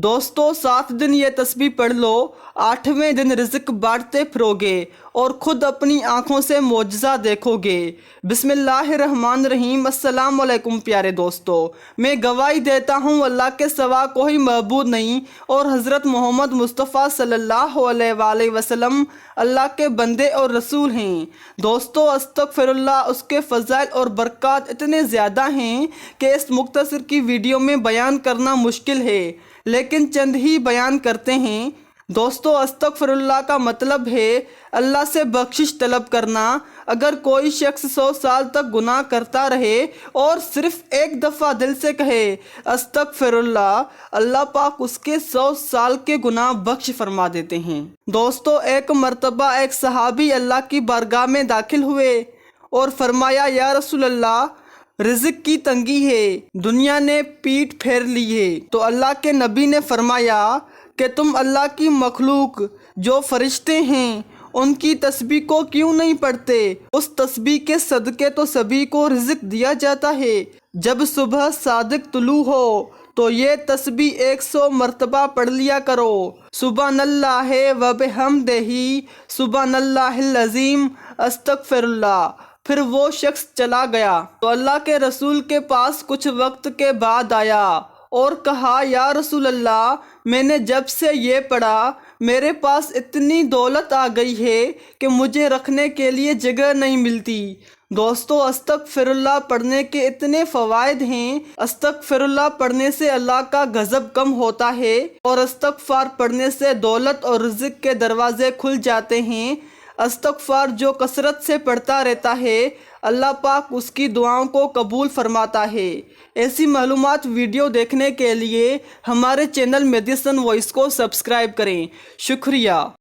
दोस्तों 7 दिन ये तस्बीह पढ़ लो, 8वें दिन रिज़्क बांटते फिरोगे और ख़ुद अपनी आँखों से मोजज़ा देखोगे। बिस्मिल्लाहिर्रहमानिर्रहीम। अस्सलाम वालेकुम प्यारे दोस्तों, मैं गवाही देता हूँ अल्लाह के सिवा कोई मअबूद नहीं और हज़रत मोहम्मद मुस्तफ़ा सल्लल्लाहु अलैहि वसल्लम अल्लाह के बंदे और रसूल हैं। दोस्तों अस्तग़फिरुल्लाह, उसके फ़ज़ाइल और बरक़ात इतने ज़्यादा हैं कि इस मुख्तसर की वीडियो में बयान करना मुश्किल है, लेकिन चंद ही बयान करते हैं। दोस्तों अस्तग़फिरुल्लाह का मतलब है अल्लाह से बख्शिश तलब करना। अगर कोई शख्स 100 साल तक गुनाह करता रहे और सिर्फ एक दफ़ा दिल से कहे अस्तग़फिरुल्लाह, अल्लाह पाक उसके 100 साल के गुनाह बख्श फरमा देते हैं। दोस्तों एक मर्तबा एक सहाबी अल्लाह की बारगाह में दाखिल हुए और फरमाया, या रसूल अल्लाह, रिज़्क की तंगी है, दुनिया ने पीठ फेर ली है। तो अल्लाह के नबी ने फरमाया कि तुम अल्लाह की मखलूक जो फरिश्ते हैं उनकी तस्बीह को क्यों नहीं पढ़ते? उस तस्बीह के सदक़े तो सभी को रिज़्क दिया जाता है। जब सुबह सादिक तुलू हो तो ये तस्बीह 100 मरतबा पढ़ लिया करो। सुबहानल्लाह व बिहम्दिही, सुबहानल्लाहिल अज़ीम, अस्तग़फिरुल्लाह। फिर वो शख्स चला गया तो अल्लाह के रसूल के पास कुछ वक्त के बाद आया और कहा, या रसूल अल्लाह, मैंने जब से ये पढ़ा मेरे पास इतनी दौलत आ गई है कि मुझे रखने के लिए जगह नहीं मिलती। दोस्तों अस्तग़फिरुल्लाह पढ़ने के इतने फ़वाइद हैं। अस्तग़फिरुल्लाह पढ़ने से अल्लाह का गज़ब कम होता है और इस्तग़फ़ार पढ़ने से दौलत और रिज़्क के दरवाज़े खुल जाते हैं। इस्तग़फ़ार जो कसरत से पढ़ता रहता है अल्लाह पाक उसकी दुआओं को कबूल फरमाता है। ऐसी मालूमात वीडियो देखने के लिए हमारे चैनल मेडिसन वॉइस को सब्सक्राइब करें। शुक्रिया।